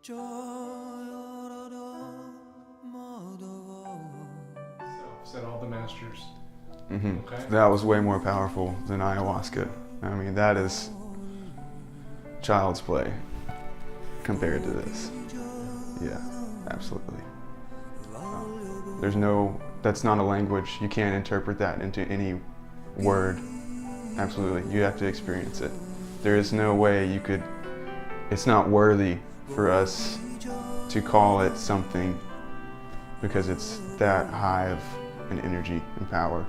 Said all the masters. Okay. That was way more powerful than ayahuasca. I mean, that is child's play compared to this. Yeah, absolutely. That's not a language. You can't interpret that into any word. Absolutely, you have to experience it. There is no way you could, it's not worthy for us to call it something because it's that high of an energy and power.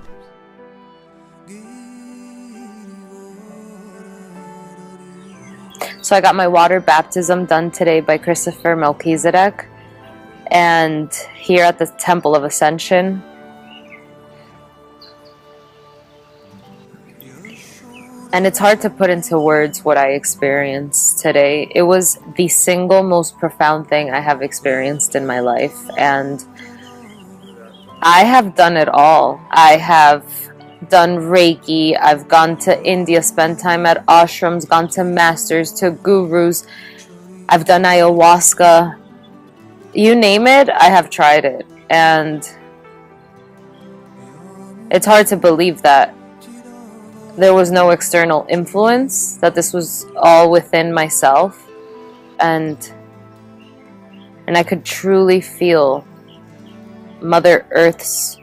So I got my water baptism done today by Christopher Melchizedek, and here at the Temple of Ascension. And it's hard to put into words what I experienced today. It was the single most profound thing I have experienced in my life, and I have done it all. I have done Reiki, I've gone to India, spent time at ashrams, gone to masters, to gurus, I've done ayahuasca. You name it, I have tried it. And it's hard to believe that there was no external influence, that this was all within myself. And I could truly feel Mother Earth's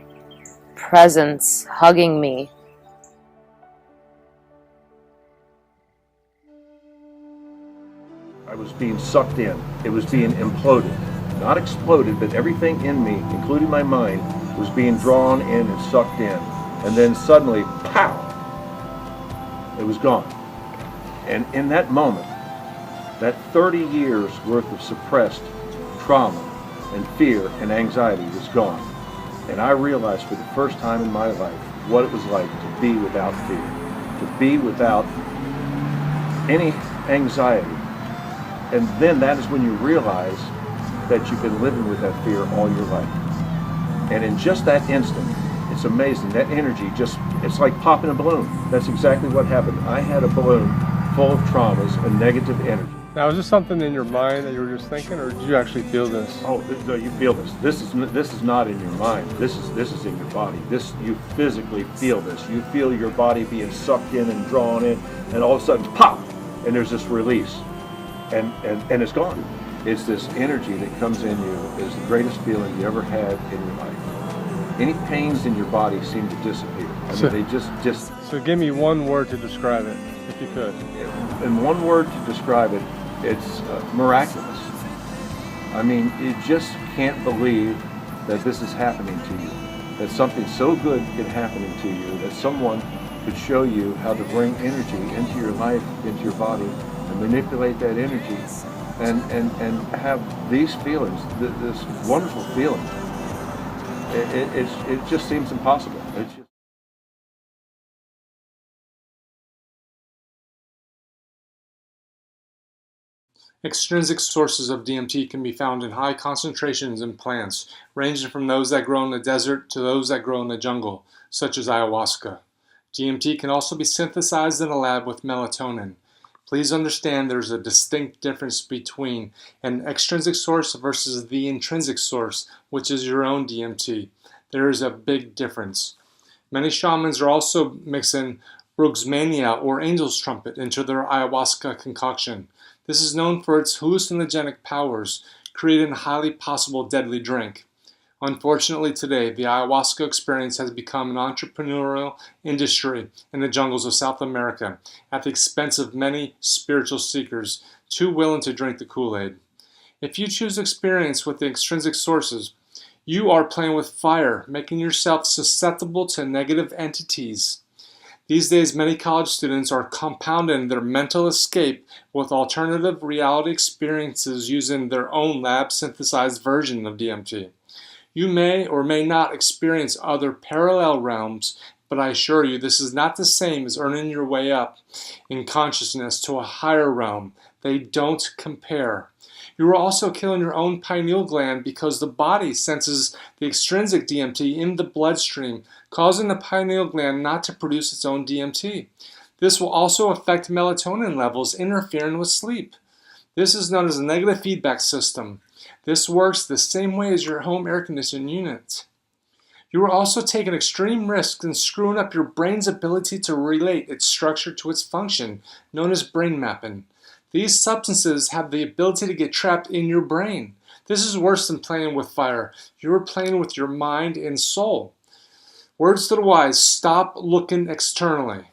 presence hugging me. I was being sucked in. It was being imploded. Not exploded, but everything in me, including my mind, was being drawn in and sucked in. And then suddenly, pow! It was gone. And in that moment, that 30 years worth of suppressed trauma and fear and anxiety was gone. And I realized for the first time in my life what it was like to be without fear, to be without any anxiety. And then that is when you realize that you've been living with that fear all your life. And in just that instant, it's amazing. That energy it's like popping a balloon. That's exactly what happened. I had a balloon full of traumas and negative energy. Now, is this something in your mind that you were just thinking, or did you actually feel this? Oh, no, you feel this. This is not in your mind. This is in your body. You physically feel this. You feel your body being sucked in and drawn in, and all of a sudden, pop, and there's this release, and it's gone. It's this energy that comes in you is the greatest feeling you ever had in your life. Any pains in your body seem to disappear. They just. So give me one word to describe it, if you could. In one word to describe it, it's miraculous. I mean, you just can't believe that this is happening to you, that something so good could happen to you, that someone could show you how to bring energy into your life, into your body, and manipulate that energy, and have these feelings, this wonderful feeling. It just seems impossible. Extrinsic sources of DMT can be found in high concentrations in plants, ranging from those that grow in the desert to those that grow in the jungle, such as ayahuasca. DMT can also be synthesized in a lab with melatonin. Please understand there's a distinct difference between an extrinsic source versus the intrinsic source, which is your own DMT. There is a big difference. Many shamans are also mixing Rugsmania or angel's trumpet into their ayahuasca concoction. This is known for its hallucinogenic powers, creating a highly possible deadly drink. Unfortunately today, the ayahuasca experience has become an entrepreneurial industry in the jungles of South America at the expense of many spiritual seekers too willing to drink the Kool-Aid. If you choose experience with the extrinsic sources, you are playing with fire, making yourself susceptible to negative entities. These days, many college students are compounding their mental escape with alternative reality experiences using their own lab-synthesized version of DMT. You may or may not experience other parallel realms, but I assure you this is not the same as earning your way up in consciousness to a higher realm. They don't compare. You are also killing your own pineal gland because the body senses the extrinsic DMT in the bloodstream, causing the pineal gland not to produce its own DMT. This will also affect melatonin levels, interfering with sleep. This is known as a negative feedback system. This works the same way as your home air conditioning unit. You are also taking extreme risks and screwing up your brain's ability to relate its structure to its function, known as brain mapping. These substances have the ability to get trapped in your brain. This is worse than playing with fire. You are playing with your mind and soul. Words to the wise: stop looking externally.